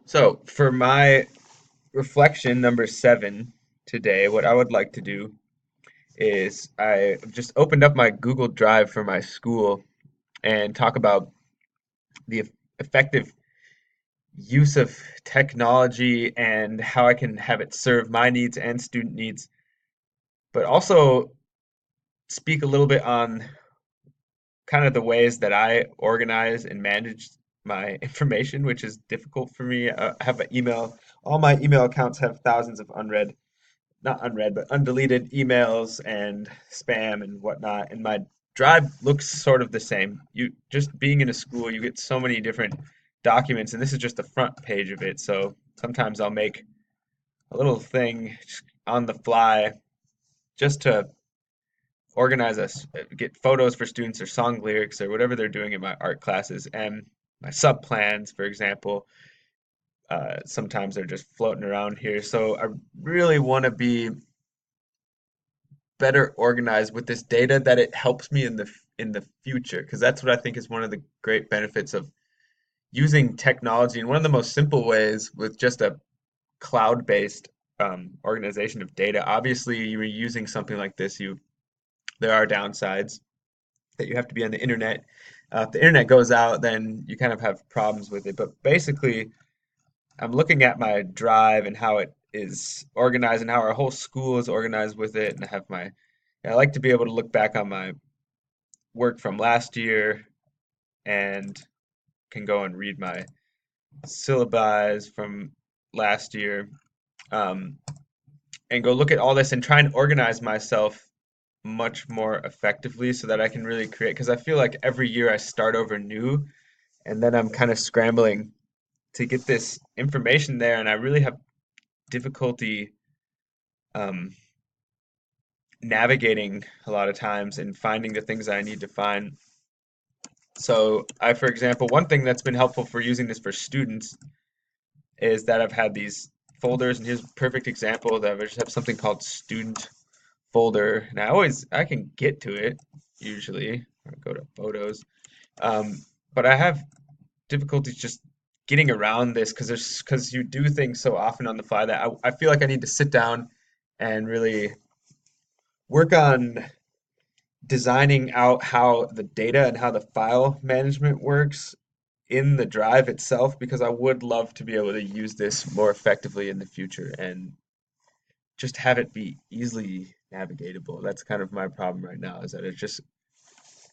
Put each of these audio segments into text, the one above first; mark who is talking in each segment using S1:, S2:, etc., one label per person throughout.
S1: So, for my reflection number 7 today, what I would like to do is I just opened up my Google Drive for my school and talk about the effective use of technology and how I can have it serve my needs and student needs, but also speak a little bit on kind of the ways that I organize and manage my information, which is difficult for me. I have an email, all my email accounts have thousands of not unread, but undeleted emails and spam and whatnot. And my drive looks sort of the same. You just being in a school, you get so many different documents, and this is just the front page of it. So sometimes I'll make a little thing just on the fly just to organize us, get photos for students or song lyrics or whatever they're doing in my art classes, and my sub plans, for example. Sometimes they're just floating around here. So I really want to be better organized with this data that it helps me in the future, because that's what I think is one of the great benefits of using technology, and one of the most simple ways with just a cloud-based organization of data. Obviously, you're using something like this, you there are downsides that you have to be on the internet. If the internet goes out, then you kind of have problems with it. But basically, I'm looking at my drive and how it is organized and how our whole school is organized with it. And I like to be able to look back on my work from last year and can go and read my syllabi from last year, um, and go look at all this and try and organize myself much more effectively so that I can really create. Because I feel like every year I start over new, and then I'm kind of scrambling to get this information there, and I really have difficulty um, navigating a lot of times and finding the things that I need to find. So for example, one thing that's been helpful for using this for students is that I've had these folders, and here's a perfect example that I just have something called student folder, and I can get to it usually. I go to photos, um, but I have difficulties just getting around this because you do things so often on the fly that I feel like I need to sit down and really work on designing out how the data and how the file management works in the drive itself, because I would love to be able to use this more effectively in the future and just have it be easily navigatable. That's kind of my problem right now, is that it's just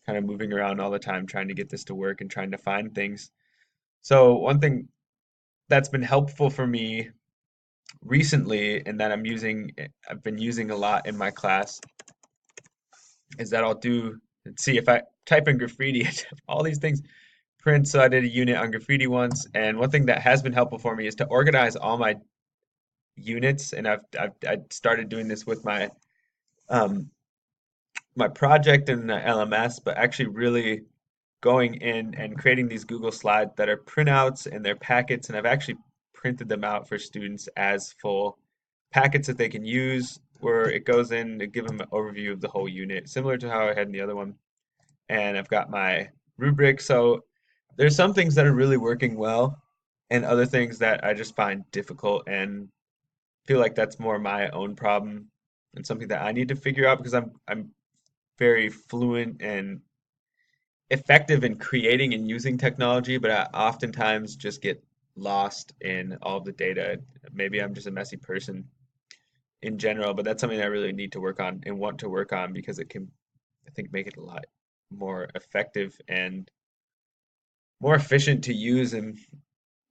S1: kind of moving around all the time trying to get this to work and trying to find things. So one thing that's been helpful for me recently, and that I've been using a lot in my class, is that I'll do, let's see, if I type in graffiti, all these things print. So I did a unit on graffiti once, and one thing that has been helpful for me is to organize all my units, and I started doing this with um, my project in the LMS, but actually really going in and creating these Google Slides that are printouts and they're packets, and I've actually printed them out for students as full packets that they can use, where it goes in to give them an overview of the whole unit, similar to how I had in the other one. And I've got my rubric. So there's some things that are really working well, and other things that I just find difficult and feel like that's more my own problem and something that I need to figure out, because I'm very fluent and effective in creating and using technology, but I oftentimes just get lost in all of the data. Maybe I'm just a messy person in general, but that's something I really need to work on and want to work on, because it can, I think, make it a lot more effective and more efficient to use and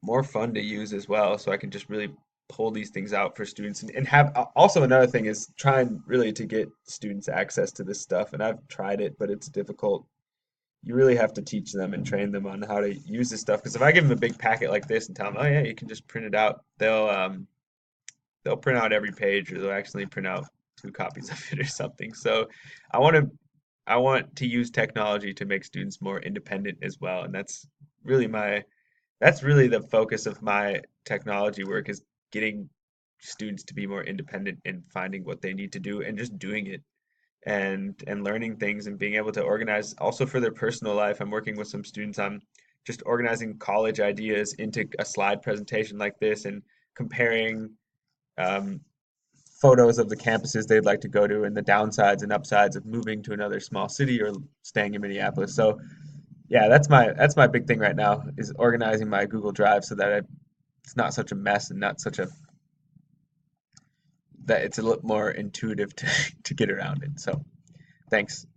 S1: more fun to use as well. So I can just really pull these things out for students, and have also another thing is trying really to get students access to this stuff. And I've tried it, but it's difficult. You really have to teach them and train them on how to use this stuff. Because if I give them a big packet like this and tell them, oh yeah, you can just print it out, they'll print out every page, or they'll actually print out two copies of it or something. So I want to I want to use technology to make students more independent as well, and that's really the focus of my technology work, is getting students to be more independent in finding what they need to do and just doing it, and learning things and being able to organize also for their personal life. I'm working with some students on just organizing college ideas into a slide presentation like this and comparing um, photos of the campuses they'd like to go to and the downsides and upsides of moving to another small city or staying in Minneapolis. So yeah, that's my big thing right now is organizing my Google Drive so that it's not such a mess and not such a that it's a little more intuitive to to get around it. So thanks.